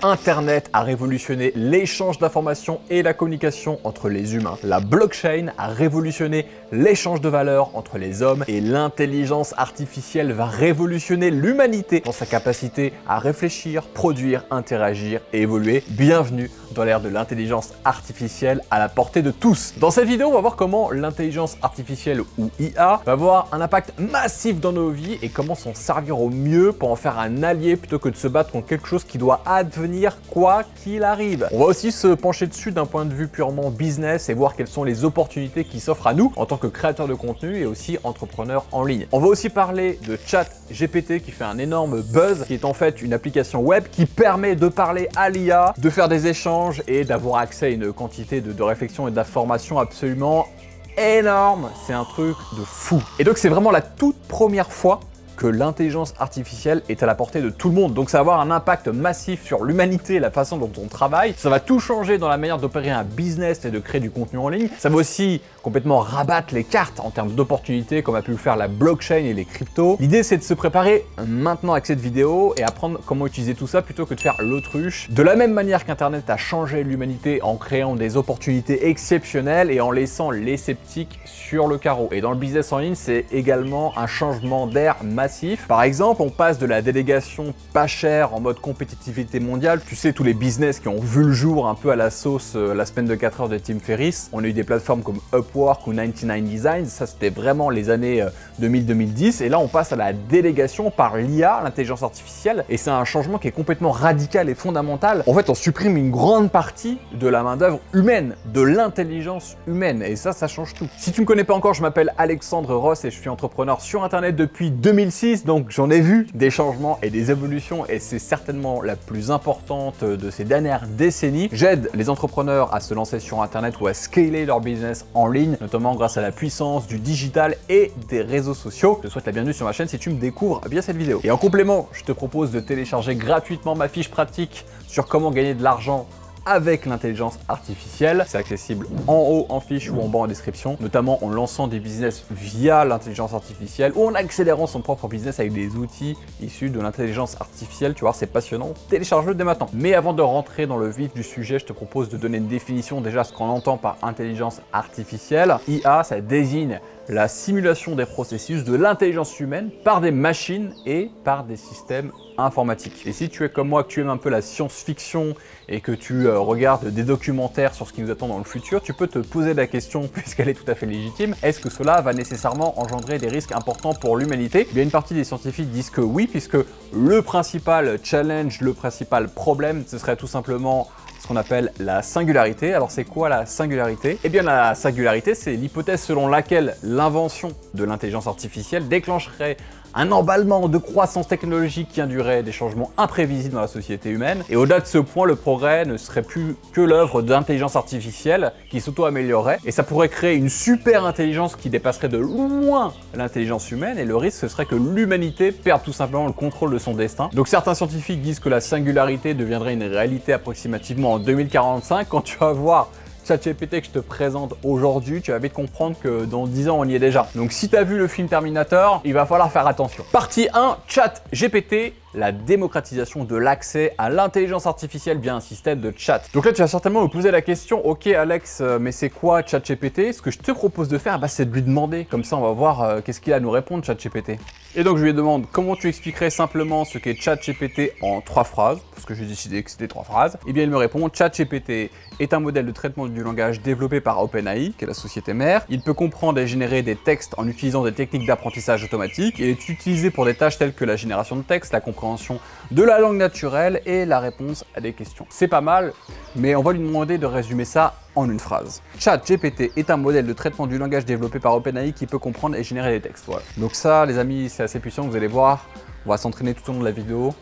Internet a révolutionné l'échange d'informations et la communication entre les humains. La blockchain a révolutionné l'échange de valeurs entre les hommes et l'intelligence artificielle va révolutionner l'humanité dans sa capacité à réfléchir, produire, interagir et évoluer. Bienvenue dans l'ère de l'intelligence artificielle à la portée de tous. Dans cette vidéo, on va voir comment l'intelligence artificielle ou IA va avoir un impact massif dans nos vies et comment s'en servir au mieux pour en faire un allié plutôt que de se battre contre quelque chose qui doit advenir quoi qu'il arrive. On va aussi se pencher dessus d'un point de vue purement business et voir quelles sont les opportunités qui s'offrent à nous en tant que créateurs de contenu et aussi entrepreneurs en ligne. On va aussi parler de ChatGPT qui fait un énorme buzz, qui est en fait une application web qui permet de parler à l'IA, de faire des échanges et d'avoir accès à une quantité de réflexion et d'informations absolument énorme. C'est un truc de fou. Et donc c'est vraiment la toute première fois que l'intelligence artificielle est à la portée de tout le monde. Donc ça va avoir un impact massif sur l'humanité, la façon dont on travaille. Ça va tout changer dans la manière d'opérer un business et de créer du contenu en ligne. Ça va aussi complètement rabattre les cartes en termes d'opportunités comme a pu le faire la blockchain et les cryptos. L'idée c'est de se préparer maintenant avec cette vidéo et apprendre comment utiliser tout ça plutôt que de faire l'autruche. De la même manière qu'Internet a changé l'humanité en créant des opportunités exceptionnelles et en laissant les sceptiques sur le carreau. Et dans le business en ligne, c'est également un changement d'air massif. Par exemple, on passe de la délégation pas chère en mode compétitivité mondiale. Tu sais, tous les business qui ont vu le jour un peu à la sauce la semaine de 4 heures de Tim Ferriss. On a eu des plateformes comme Upwork ou 99 Designs. Ça, c'était vraiment les années 2000-2010. Et là, on passe à la délégation par l'IA, l'intelligence artificielle. Et c'est un changement qui est complètement radical et fondamental. En fait, on supprime une grande partie de la main-d'œuvre humaine, de l'intelligence humaine. Et ça change tout. Si tu me connais pas encore, je m'appelle Alexandre Ross et je suis entrepreneur sur Internet depuis 2006. Donc, j'en ai vu des changements et des évolutions et c'est certainement la plus importante de ces dernières décennies. J'aide les entrepreneurs à se lancer sur Internet ou à scaler leur business en ligne, notamment grâce à la puissance du digital et des réseaux sociaux. Je te souhaite la bienvenue sur ma chaîne si tu me découvres via cette vidéo. Et en complément, je te propose de télécharger gratuitement ma fiche pratique sur comment gagner de l'argent avec l'intelligence artificielle. C'est accessible en haut en fiche ou en bas en description, notamment en lançant des business via l'intelligence artificielle ou en accélérant son propre business avec des outils issus de l'intelligence artificielle. Tu vois, c'est passionnant. Télécharge-le dès maintenant. Mais avant de rentrer dans le vif du sujet, je te propose de donner une définition déjà ce qu'on entend par intelligence artificielle. IA, ça désigne la simulation des processus de l'intelligence humaine par des machines et par des systèmes informatiques. Et si tu es comme moi, que tu aimes un peu la science-fiction et que tu regardes des documentaires sur ce qui nous attend dans le futur, tu peux te poser la question, puisqu'elle est tout à fait légitime, est-ce que cela va nécessairement engendrer des risques importants pour l'humanité? Eh bien, une partie des scientifiques disent que oui, puisque le principal challenge, le principal problème, ce serait tout simplement ce qu'on appelle la singularité. Alors c'est quoi la singularité? Eh bien la singularité, c'est l'hypothèse selon laquelle l'invention de l'intelligence artificielle déclencherait un emballement de croissance technologique qui induirait des changements imprévisibles dans la société humaine. Et au-delà de ce point, le progrès ne serait plus que l'œuvre d'intelligence artificielle qui s'auto-améliorerait. Et ça pourrait créer une super intelligence qui dépasserait de loin l'intelligence humaine. Et le risque, ce serait que l'humanité perde tout simplement le contrôle de son destin. Donc certains scientifiques disent que la singularité deviendrait une réalité approximativement en 2045. Quand tu vas voir ChatGPT que je te présente aujourd'hui, tu vas vite comprendre que dans 10 ans, on y est déjà. Donc si tu as vu le film Terminator, il va falloir faire attention. Partie 1, ChatGPT, la démocratisation de l'accès à l'intelligence artificielle via un système de chat. Donc là, tu vas certainement me poser la question, ok Alex, mais c'est quoi ChatGPT? Ce que je te propose de faire, c'est de lui demander. Comme ça, on va voir qu'est-ce qu'il a à nous répondre, ChatGPT. Et donc, je lui demande comment tu expliquerais simplement ce qu'est ChatGPT en 3 phrases, parce que j'ai décidé que c'était 3 phrases. Et bien, il me répond, ChatGPT est un modèle de traitement du langage développé par OpenAI, qui est la société mère. Il peut comprendre et générer des textes en utilisant des techniques d'apprentissage automatique et est utilisé pour des tâches telles que la génération de texte, la compréhension de la langue naturelle et la réponse à des questions. C'est pas mal, mais on va lui demander de résumer ça en une phrase. ChatGPT est un modèle de traitement du langage développé par OpenAI qui peut comprendre et générer des textes. Voilà. Donc ça, les amis, c'est assez puissant, vous allez voir. On va s'entraîner tout au long de la vidéo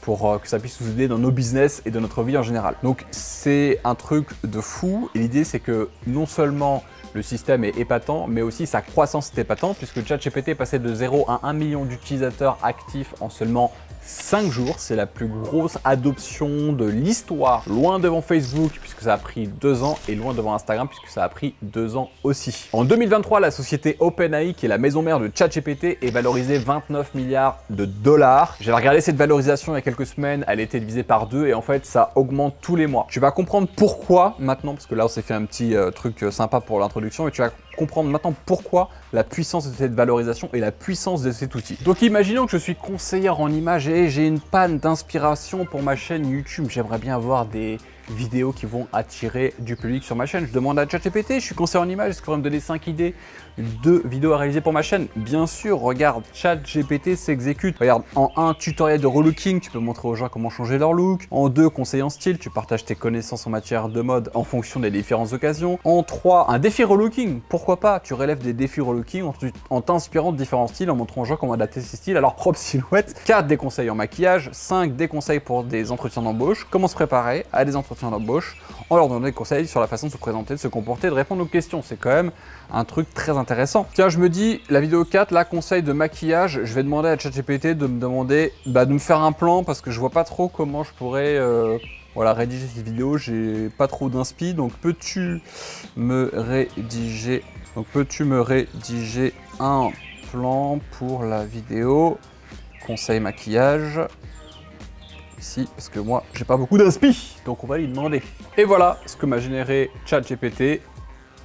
pour que ça puisse nous aider dans nos business et dans notre vie en général. Donc c'est un truc de fou et l'idée c'est que non seulement le système est épatant, mais aussi sa croissance est épatante puisque ChatGPT est passé de 0 à 1 million d'utilisateurs actifs en seulement 5 jours. C'est la plus grosse adoption de l'histoire, loin devant Facebook puisque ça a pris 2 ans et loin devant Instagram puisque ça a pris 2 ans aussi. En 2023, la société OpenAI, qui est la maison mère de ChatGPT, est valorisée 29 milliards de dollars. J'avais regardé cette valorisation il y a quelques semaines, elle était divisée par 2 et en fait ça augmente tous les mois. Tu vas comprendre pourquoi maintenant, parce que là on s'est fait un petit truc sympa pour l'introduction, et tu vas comprendre maintenant pourquoi la puissance de cette valorisation et la puissance de cet outil. Donc imaginons que je suis conseillère en images et j'ai une panne d'inspiration pour ma chaîne YouTube. J'aimerais bien avoir des vidéos qui vont attirer du public sur ma chaîne. Je demande à ChatGPT, je suis conseiller en images, est-ce qu'il pourrait me donner 5 idées de vidéos à réaliser pour ma chaîne? Bien sûr, regarde, ChatGPT s'exécute. Regarde, en 1, tutoriel de relooking, tu peux montrer aux gens comment changer leur look. En 2, conseil en style, tu partages tes connaissances en matière de mode en fonction des différentes occasions. En 3, un défi relooking, pourquoi pas? Tu relèves des défis relooking en t'inspirant de différents styles, en montrant aux gens comment adapter ces styles à leur propre silhouette. 4, des conseils en maquillage. 5, des conseils pour des entretiens d'embauche. Comment se préparer à des entretiens d'embauche en leur donnant des conseils sur la façon de se présenter, de se comporter, de répondre aux questions. C'est quand même un truc très intéressant. Tiens, je me dis, la vidéo 4, là, conseil de maquillage, je vais demander à ChatGPT de me demander de me faire un plan parce que je vois pas trop comment je pourrais voilà, rédiger cette vidéo. J'ai pas trop d'inspi, donc peux-tu me rédiger un plan pour la vidéo conseil maquillage ici, parce que moi j'ai pas beaucoup d'inspi, donc on va lui demander. Et voilà ce que m'a généré ChatGPT,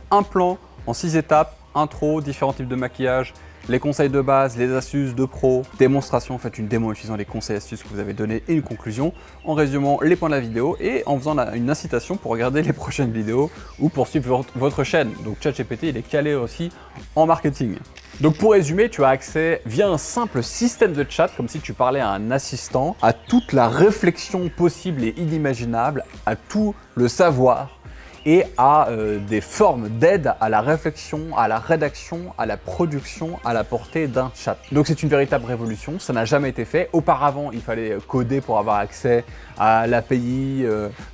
un plan en 6 étapes, intro, différents types de maquillage, les conseils de base, les astuces de pro, démonstration, faites une démo en utilisant les conseils et astuces que vous avez donnés et une conclusion, en résumant les points de la vidéo et en faisant une incitation pour regarder les prochaines vidéos ou pour suivre votre chaîne. Donc ChatGPT, il est calé aussi en marketing. Donc pour résumer, tu as accès via un simple système de chat, comme si tu parlais à un assistant, à toute la réflexion possible et inimaginable, à tout le savoir et à des formes d'aide à la réflexion, à la rédaction, à la production, à la portée d'un chat. Donc c'est une véritable révolution, ça n'a jamais été fait. Auparavant, il fallait coder pour avoir accès à l'API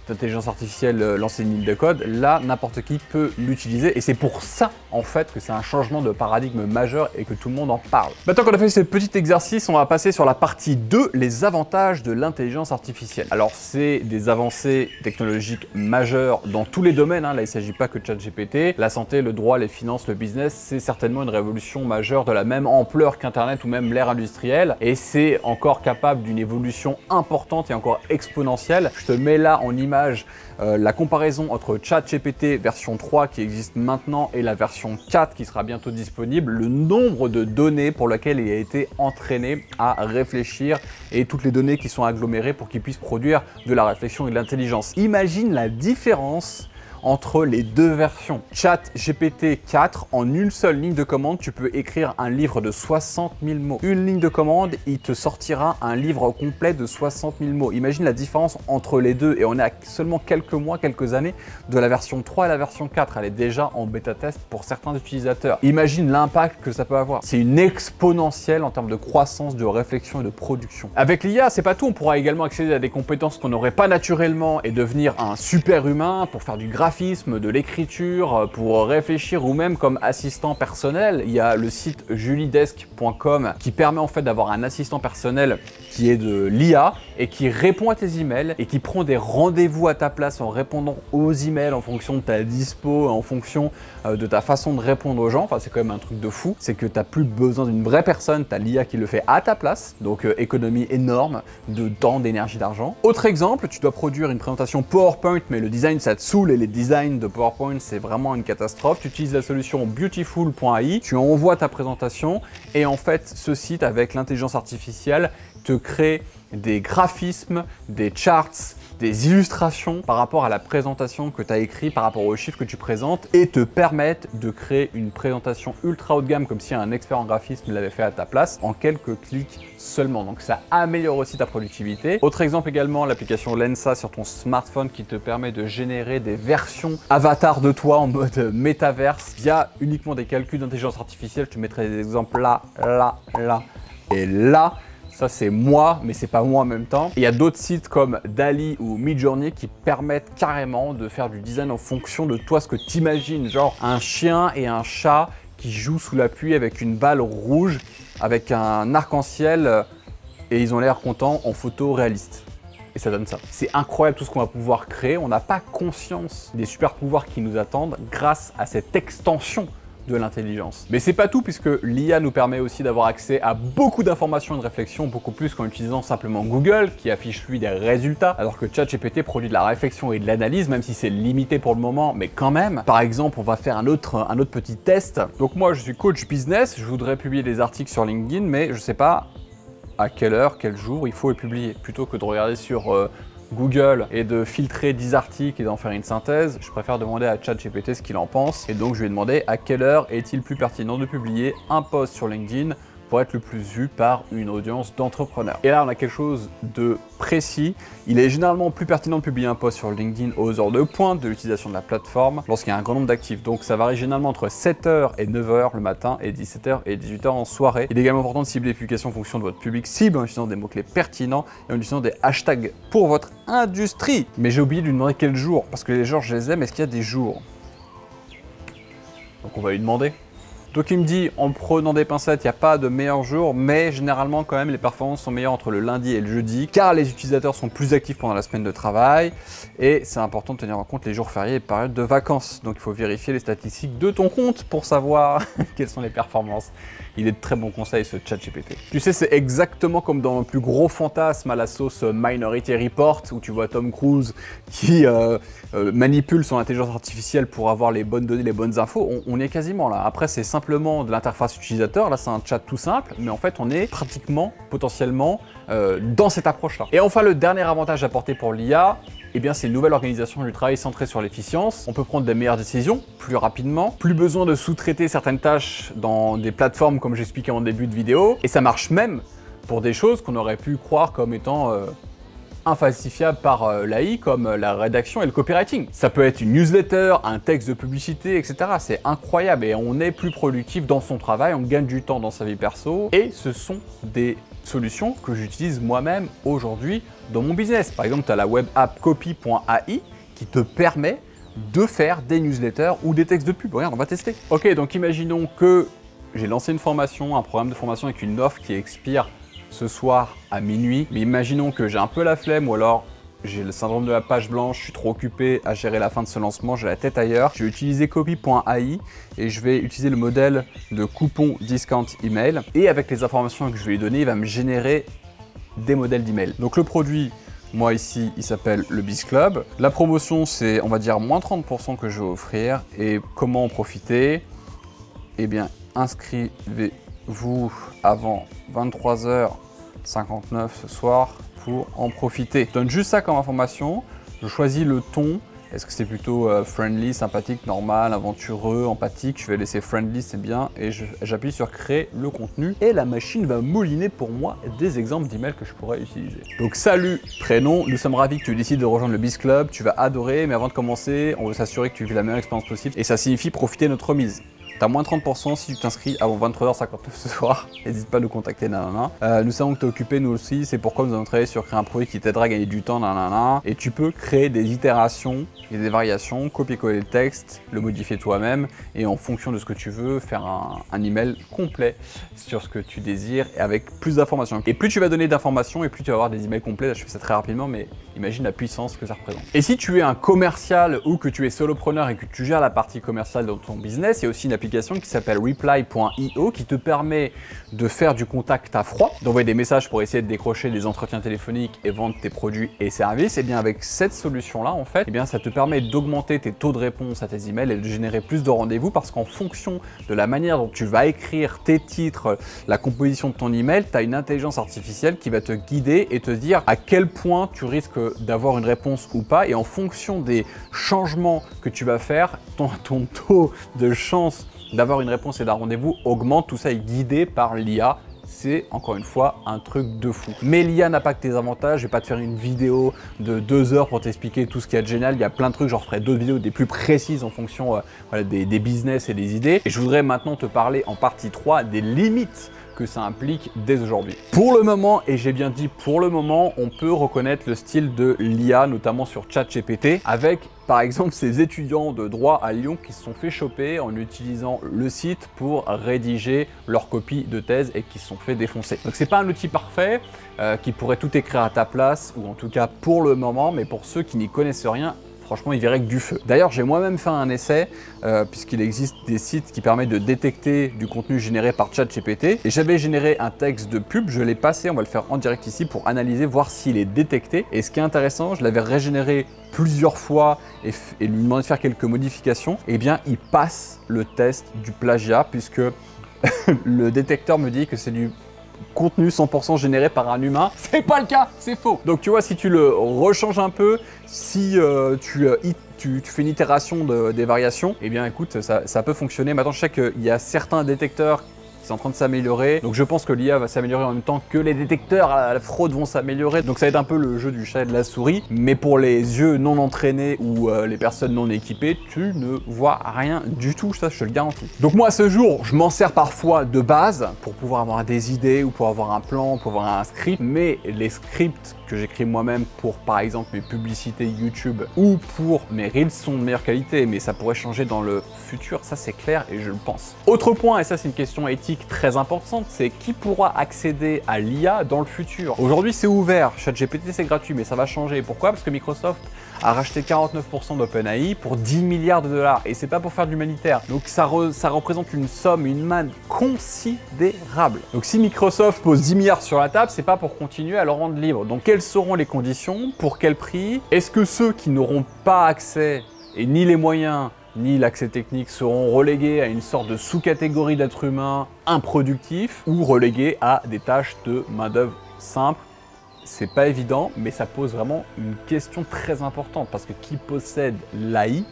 d'intelligence artificielle, lancer une ligne de code. Là, n'importe qui peut l'utiliser et c'est pour ça en fait que c'est un changement de paradigme majeur et que tout le monde en parle. Maintenant qu'on a fait ce petit exercice, on va passer sur la partie 2, les avantages de l'intelligence artificielle. Alors c'est des avancées technologiques majeures dans tous les domaines, hein. Là il ne s'agit pas que de ChatGPT. La santé, le droit, les finances, le business, c'est certainement une révolution majeure de la même ampleur qu'Internet ou même l'ère industrielle et c'est encore capable d'une évolution importante et encore exponentielle. Je te mets là en image la comparaison entre ChatGPT version 3 qui existe maintenant et la version 4 qui sera bientôt disponible, le nombre de données pour lesquelles il a été entraîné à réfléchir et toutes les données qui sont agglomérées pour qu'il puisse produire de la réflexion et de l'intelligence. Imagine la différence entre les deux versions. ChatGPT 4, en une seule ligne de commande, tu peux écrire un livre de 60 000 mots. Une ligne de commande, il te sortira un livre complet de 60 000 mots. Imagine la différence entre les deux et on est à seulement quelques mois, quelques années de la version 3 à la version 4. Elle est déjà en bêta-test pour certains utilisateurs. Imagine l'impact que ça peut avoir. C'est une exponentielle en termes de croissance, de réflexion et de production. Avec l'IA, c'est pas tout. On pourra également accéder à des compétences qu'on n'aurait pas naturellement et devenir un super humain pour faire du graphisme, de l'écriture, pour réfléchir ou même comme assistant personnel. Il y a le site juliedesk.com qui permet en fait d'avoir un assistant personnel qui est de l'IA et qui répond à tes emails et qui prend des rendez-vous à ta place en répondant aux emails en fonction de ta dispo, en fonction de ta façon de répondre aux gens. Enfin, c'est quand même un truc de fou. C'est que tu n'as plus besoin d'une vraie personne, tu as l'IA qui le fait à ta place. Donc économie énorme de temps, d'énergie, d'argent. Autre exemple, tu dois produire une présentation PowerPoint mais le design ça te saoule et les design de PowerPoint, c'est vraiment une catastrophe. Tu utilises la solution beautiful.ai, tu envoies ta présentation et en fait, ce site avec l'intelligence artificielle te crée des graphismes, des charts, des illustrations par rapport à la présentation que tu as écrit, par rapport aux chiffres que tu présentes et te permettent de créer une présentation ultra haut de gamme comme si un expert en graphisme l'avait fait à ta place en quelques clics seulement. Donc ça améliore aussi ta productivité. Autre exemple également, l'application Lensa sur ton smartphone qui te permet de générer des versions avatars de toi en mode métaverse via uniquement des calculs d'intelligence artificielle. Je te mettrai des exemples là, là, là et là. Ça, c'est moi, mais c'est pas moi en même temps. Il y a d'autres sites comme DALL-E ou Midjourney qui permettent carrément de faire du design en fonction de toi, ce que tu imagines. Genre un chien et un chat qui jouent sous la pluie avec une balle rouge, avec un arc-en-ciel et ils ont l'air contents en photo réaliste. Et ça donne ça. C'est incroyable tout ce qu'on va pouvoir créer. On n'a pas conscience des super pouvoirs qui nous attendent grâce à cette extension de l'intelligence. Mais c'est pas tout, puisque l'IA nous permet aussi d'avoir accès à beaucoup d'informations et de réflexions, beaucoup plus qu'en utilisant simplement Google, qui affiche lui des résultats, alors que ChatGPT produit de la réflexion et de l'analyse, même si c'est limité pour le moment, mais quand même. Par exemple, on va faire un autre petit test. Donc moi, je suis coach business, je voudrais publier des articles sur LinkedIn, mais je sais pas à quelle heure, quel jour il faut les publier. Plutôt que de regarder sur Google et de filtrer 10 articles et d'en faire une synthèse, je préfère demander à ChatGPT ce qu'il en pense. Et donc je lui ai demandé à quelle heure est-il plus pertinent de publier un post sur LinkedIn pour être le plus vu par une audience d'entrepreneurs. Et là, on a quelque chose de précis. Il est généralement plus pertinent de publier un post sur LinkedIn aux heures de pointe de l'utilisation de la plateforme lorsqu'il y a un grand nombre d'actifs. Donc ça varie généralement entre 7h et 9h le matin et 17h et 18h en soirée. Il est également important de cibler les publications en fonction de votre public cible en utilisant des mots-clés pertinents et en utilisant des hashtags pour votre industrie. Mais j'ai oublié de lui demander quel jour, parce que les jours, je les aime. Est-ce qu'il y a des jours? Donc on va lui demander. Donc il me dit, en prenant des pincettes, il n'y a pas de meilleur jour, mais généralement quand même les performances sont meilleures entre le lundi et le jeudi, car les utilisateurs sont plus actifs pendant la semaine de travail, et c'est important de tenir en compte les jours fériés et périodes de vacances. Donc il faut vérifier les statistiques de ton compte pour savoir quelles sont les performances. Il est de très bons conseils ce ChatGPT. Tu sais, c'est exactement comme dans le plus gros fantasme à la sauce Minority Report, où tu vois Tom Cruise qui manipule son intelligence artificielle pour avoir les bonnes données, les bonnes infos. On est quasiment là. Après, c'est simplement de l'interface utilisateur. Là, c'est un chat tout simple, mais en fait, on est pratiquement, potentiellement, dans cette approche-là. Et enfin, le dernier avantage apporté pour l'IA, eh bien, c'est une nouvelle organisation du travail centrée sur l'efficience. On peut prendre des meilleures décisions plus rapidement, plus besoin de sous-traiter certaines tâches dans des plateformes comme j'expliquais en début de vidéo. Et ça marche même pour des choses qu'on aurait pu croire comme étant infalsifiables par l'AI, comme la rédaction et le copywriting. Ça peut être une newsletter, un texte de publicité, etc. C'est incroyable et on est plus productif dans son travail, on gagne du temps dans sa vie perso. Et ce sont des solutions que j'utilise moi-même aujourd'hui dans mon business. Par exemple, tu as la web app copy.ai qui te permet de faire des newsletters ou des textes de pub. Regarde, on va tester. Ok, donc imaginons que j'ai lancé une formation, un programme de formation avec une offre qui expire ce soir à minuit. Mais imaginons que j'ai un peu la flemme ou alors j'ai le syndrome de la page blanche, je suis trop occupé à gérer la fin de ce lancement, j'ai la tête ailleurs. Je vais utiliser copy.ai et je vais utiliser le modèle de coupon discount email. Et avec les informations que je vais lui donner, il va me générer des modèles d'email. Donc le produit, moi ici, il s'appelle le Biz Club. La promotion, c'est on va dire moins 30% que je vais offrir. Et comment en profiter? Eh bien, inscrivez-vous avant 23h59 ce soir pour en profiter. Je donne juste ça comme information. Je choisis le ton. Est-ce que c'est plutôt friendly, sympathique, normal, aventureux, empathique? Je vais laisser friendly, c'est bien. Et j'appuie sur créer le contenu. Et la machine va mouliner pour moi des exemples d'emails que je pourrais utiliser. Donc salut, prénom. Nous sommes ravis que tu décides de rejoindre le Biz Club. Tu vas adorer, mais avant de commencer, on veut s'assurer que tu vis la meilleure expérience possible. Et ça signifie profiter de notre remise. T'as moins 30% si tu t'inscris avant 23h59 ce soir. N'hésite pas à nous contacter, nanana. Nous savons que tu es occupé, nous aussi. C'est pourquoi nous allons travailler sur créer un produit qui t'aidera à gagner du temps, nanana. Et tu peux créer des itérations et des variations, copier-coller le texte, le modifier toi-même. Et en fonction de ce que tu veux, faire un email complet sur ce que tu désires et avec plus d'informations. Et plus tu vas donner d'informations et plus tu vas avoir des emails complets. Là, je fais ça très rapidement, mais imagine la puissance que ça représente. Et si tu es un commercial ou que tu es solopreneur et que tu gères la partie commerciale dans ton business, il y a aussi une application qui s'appelle reply.io qui te permet de faire du contact à froid, d'envoyer des messages pour essayer de décrocher des entretiens téléphoniques et vendre tes produits et services. Et bien avec cette solution-là, en fait, et bien ça te permet d'augmenter tes taux de réponse à tes emails et de générer plus de rendez-vous parce qu'en fonction de la manière dont tu vas écrire tes titres, la composition de ton email, tu as une intelligence artificielle qui va te guider et te dire à quel point tu risques d'avoir une réponse ou pas. Et en fonction des changements que tu vas faire, ton taux de chance d'avoir une réponse et d'un rendez-vous augmente. Tout ça est guidé par l'IA. C'est encore une fois un truc de fou. Mais l'IA n'a pas que tes avantages. Je vais pas te faire une vidéo de 2 heures pour t'expliquer tout ce qu'il y a de génial. Il y a plein de trucs. J'en ferai d'autres vidéos des plus précises en fonction voilà, des business et des idées. Et je voudrais maintenant te parler en partie 3 des limites que ça implique dès aujourd'hui. Pour le moment, et j'ai bien dit pour le moment, on peut reconnaître le style de l'IA, notamment sur ChatGPT, avec par exemple ces étudiants de droit à Lyon qui se sont fait choper en utilisant le site pour rédiger leur copie de thèse et qui se sont fait défoncer. Donc c'est pas un outil parfait qui pourrait tout écrire à ta place, ou en tout cas pour le moment, mais pour ceux qui n'y connaissent rien, franchement, il verrait que du feu. D'ailleurs, j'ai moi-même fait un essai, puisqu'il existe des sites qui permettent de détecter du contenu généré par ChatGPT. Et j'avais généré un texte de pub, je l'ai passé, on va le faire en direct ici pour analyser, voir s'il est détecté. Et ce qui est intéressant, je l'avais régénéré plusieurs fois et lui demander de faire quelques modifications. Eh bien, il passe le test du plagiat, puisque le détecteur me dit que c'est du contenu 100% généré par un humain. C'est pas le cas, c'est faux. Donc tu vois, si tu le rechanges un peu, si tu fais une itération des variations, eh bien écoute, ça peut fonctionner. Maintenant, je sais qu'il y a certains détecteurs qui sont en train de s'améliorer. Donc je pense que l'IA va s'améliorer en même temps que les détecteurs à la fraude vont s'améliorer. Donc ça va être un peu le jeu du chat et de la souris. Mais pour les yeux non entraînés ou les personnes non équipées, tu ne vois rien du tout, ça je te le garantis. Donc moi à ce jour, je m'en sers parfois de base pour pouvoir avoir des idées ou pour avoir un plan, pour avoir un script. Mais les scripts que j'écris moi-même pour par exemple mes publicités YouTube ou pour mes reels sont de meilleure qualité, mais ça pourrait changer dans le futur, ça c'est clair et je le pense. Autre point, et ça c'est une question éthique très importante, c'est qui pourra accéder à l'IA dans le futur. Aujourd'hui c'est ouvert, ChatGPT c'est gratuit, mais ça va changer. Pourquoi? Parce que Microsoft a racheté 49% d'OpenAI pour 10 milliards de dollars et c'est pas pour faire de l'humanitaire. Donc ça représente une somme, une manne considérable. Donc si Microsoft pose 10 milliards sur la table, c'est pas pour continuer à le rendre libre. Donc quelles seront les conditions? Pour quel prix? Est-ce que ceux qui n'auront pas accès et ni les moyens ni l'accès technique seront relégués à une sorte de sous-catégorie d'êtres humains improductifs ou relégués à des tâches de main-d'œuvre simple? C'est pas évident, mais ça pose vraiment une question très importante parce que qui possède l'AI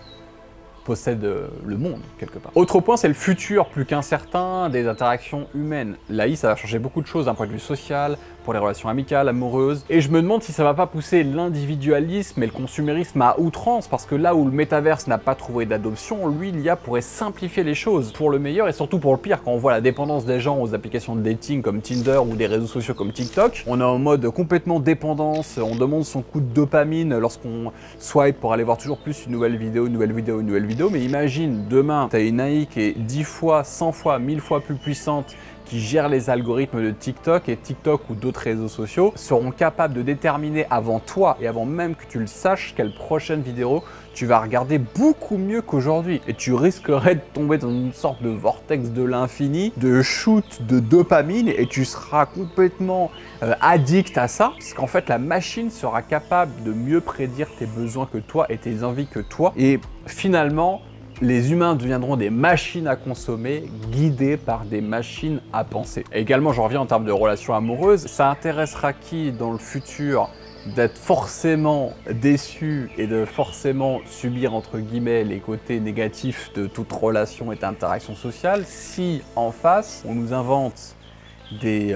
possède le monde, quelque part. Autre point, c'est le futur plus qu'incertain des interactions humaines. L'AI, ça va changer beaucoup de choses d'un point de vue social, pour les relations amicales, amoureuses. Et je me demande si ça va pas pousser l'individualisme et le consumérisme à outrance, parce que là où le métaverse n'a pas trouvé d'adoption, lui, l'IA pourrait simplifier les choses pour le meilleur et surtout pour le pire. Quand on voit la dépendance des gens aux applications de dating comme Tinder ou des réseaux sociaux comme TikTok, on est en mode complètement dépendance, on demande son coup de dopamine lorsqu'on swipe pour aller voir toujours plus une nouvelle vidéo, une nouvelle vidéo, une nouvelle vidéo. Mais imagine, demain, tu as une AI qui est 10 fois, 100 fois, 1000 fois plus puissante, qui gère les algorithmes de TikTok, et TikTok ou d'autres réseaux sociaux seront capables de déterminer avant toi et avant même que tu le saches quelle prochaine vidéo tu vas regarder beaucoup mieux qu'aujourd'hui. Et tu risquerais de tomber dans une sorte de vortex de l'infini, de shoot de dopamine, et tu seras complètement addict à ça, parce qu'en fait la machine sera capable de mieux prédire tes besoins que toi et tes envies que toi. Et finalement, les humains deviendront des machines à consommer, guidées par des machines à penser. Et également, j'en reviens en termes de relations amoureuses, ça intéressera qui dans le futur d'être forcément déçu et de forcément subir entre guillemets les côtés négatifs de toute relation et d'interaction sociale si en face on nous invente des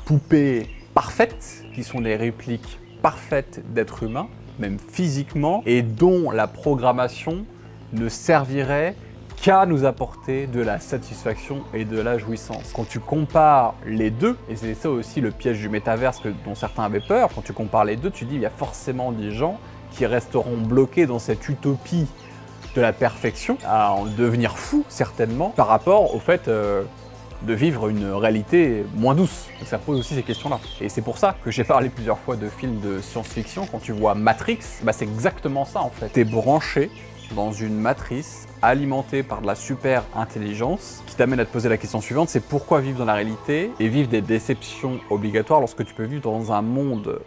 poupées parfaites qui sont des répliques parfaites d'êtres humains, même physiquement, et dont la programmation ne servirait qu'à nous apporter de la satisfaction et de la jouissance. Quand tu compares les deux, et c'est ça aussi le piège du métaverse dont certains avaient peur, quand tu compares les deux, tu dis il y a forcément des gens qui resteront bloqués dans cette utopie de la perfection, à en devenir fous certainement, par rapport au fait de vivre une réalité moins douce. Donc ça pose aussi ces questions-là. Et c'est pour ça que j'ai parlé plusieurs fois de films de science-fiction. Quand tu vois Matrix, bah c'est exactement ça en fait. T'es branché dans une matrice alimentée par de la super intelligence qui t'amène à te poser la question suivante, c'est pourquoi vivre dans la réalité et vivre des déceptions obligatoires lorsque tu peux vivre dans un monde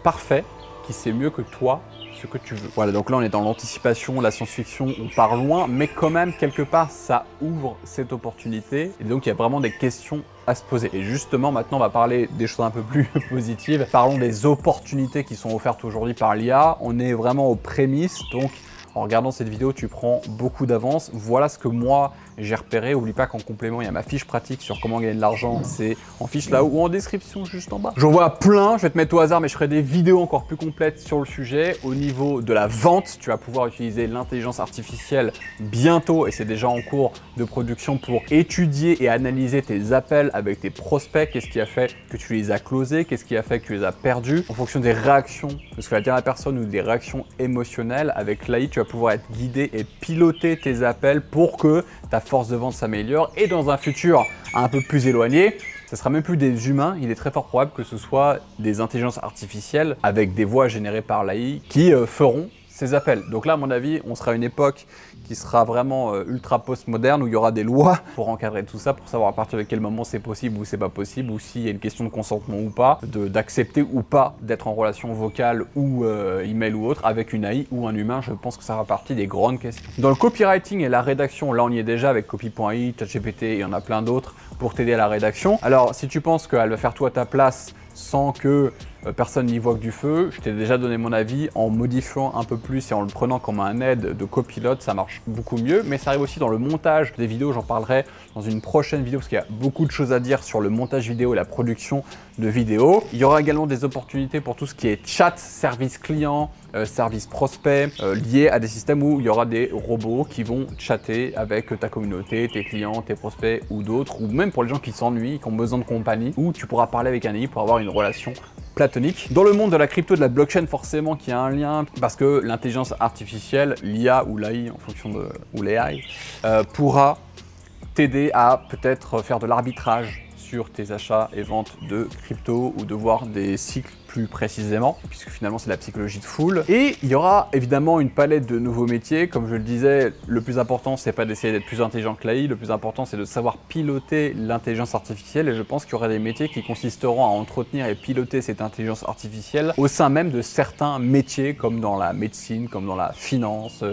parfait qui sait mieux que toi ce que tu veux. Voilà, donc là on est dans l'anticipation, la science-fiction, on part loin, mais quand même quelque part ça ouvre cette opportunité et donc il y a vraiment des questions à se poser. Et justement maintenant on va parler des choses un peu plus positives. Parlons des opportunités qui sont offertes aujourd'hui par l'IA. On est vraiment aux prémices, donc en regardant cette vidéo, tu prends beaucoup d'avance. Voilà ce que moi j'ai repéré. N'oublie pas qu'en complément, il y a ma fiche pratique sur comment gagner de l'argent. C'est en fiche là ou en description juste en bas. J'en vois plein, je vais te mettre au hasard, mais je ferai des vidéos encore plus complètes sur le sujet. Au niveau de la vente, tu vas pouvoir utiliser l'intelligence artificielle bientôt, et c'est déjà en cours de production, pour étudier et analyser tes appels avec tes prospects. Qu'est-ce qui a fait que tu les as closés? Qu'est-ce qui a fait que tu les as perdus? En fonction des réactions de ce que va dire la personne ou des réactions émotionnelles, avec l'AI, tu vas pouvoir être guidé et piloter tes appels pour que ta force de vente s'améliore. Et dans un futur un peu plus éloigné, ce sera même plus des humains, il est très fort probable que ce soit des intelligences artificielles avec des voix générées par l'AI qui feront ces appels. Donc là, à mon avis, on sera à une époque qui sera vraiment ultra post-moderne, où il y aura des lois pour encadrer tout ça, pour savoir à partir de quel moment c'est possible ou c'est pas possible, ou s'il y a une question de consentement ou pas, d'accepter ou pas d'être en relation vocale ou email ou autre avec une AI ou un humain. Je pense que ça fera partie des grandes questions. Dans le copywriting et la rédaction, là on y est déjà avec Copy.ai, ChatGPT, il y en a plein d'autres pour t'aider à la rédaction. Alors si tu penses qu'elle va faire tout à ta place sans que personne n'y voit que du feu, je t'ai déjà donné mon avis. En modifiant un peu plus et en le prenant comme un aide de copilote, ça marche beaucoup mieux. Mais ça arrive aussi dans le montage des vidéos, j'en parlerai dans une prochaine vidéo parce qu'il y a beaucoup de choses à dire sur le montage vidéo et la production de vidéos. Il y aura également des opportunités pour tout ce qui est chat, service client, service prospect, liés à des systèmes où il y aura des robots qui vont chatter avec ta communauté, tes clients, tes prospects ou d'autres, ou même pour les gens qui s'ennuient, qui ont besoin de compagnie, où tu pourras parler avec un AI pour avoir une relation platonique. Dans le monde de la crypto, de la blockchain, forcément qu'il y a un lien, parce que l'intelligence artificielle, l'IA ou l'AI en fonction de, ou l'AI, pourra t'aider à peut-être faire de l'arbitrage sur tes achats et ventes de crypto, ou de voir des cycles plus précisément, puisque finalement c'est la psychologie de foule. Et il y aura évidemment une palette de nouveaux métiers. Comme je le disais, le plus important c'est pas d'essayer d'être plus intelligent que l'AI, le plus important c'est de savoir piloter l'intelligence artificielle, et je pense qu'il y aura des métiers qui consisteront à entretenir et piloter cette intelligence artificielle au sein même de certains métiers, comme dans la médecine, comme dans la finance,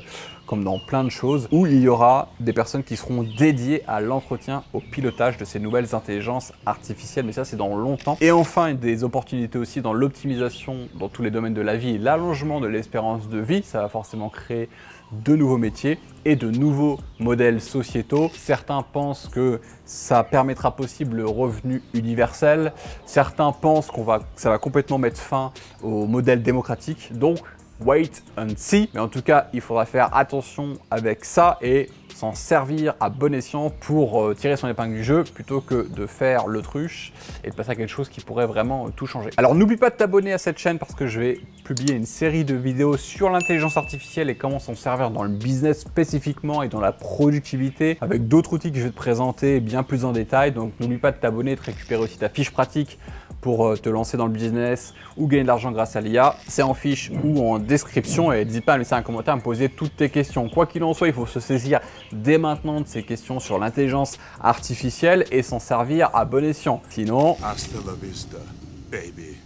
comme dans plein de choses, où il y aura des personnes qui seront dédiées à l'entretien, au pilotage de ces nouvelles intelligences artificielles, mais ça c'est dans longtemps. Et enfin, des opportunités aussi dans l'optimisation dans tous les domaines de la vie et l'allongement de l'espérance de vie. Ça va forcément créer de nouveaux métiers et de nouveaux modèles sociétaux. Certains pensent que ça permettra possible le revenu universel. Certains pensent que ça va complètement mettre fin au modèle démocratique. Donc, wait and see. Mais en tout cas, il faudra faire attention avec ça et s'en servir à bon escient pour tirer son épingle du jeu, plutôt que de faire l'autruche et de passer à quelque chose qui pourrait vraiment tout changer. Alors n'oublie pas de t'abonner à cette chaîne, parce que je vais publier une série de vidéos sur l'intelligence artificielle et comment s'en servir dans le business spécifiquement et dans la productivité, avec d'autres outils que je vais te présenter bien plus en détail. Donc n'oublie pas de t'abonner et de récupérer aussi ta fiche pratique pour te lancer dans le business ou gagner de l'argent grâce à l'IA. C'est en fiche ou en description, et n'hésite pas à laisser un commentaire, à me poser toutes tes questions. Quoi qu'il en soit, il faut se saisir dès maintenant de ces questions sur l'intelligence artificielle et s'en servir à bon escient. Sinon, Hasta la vista, baby.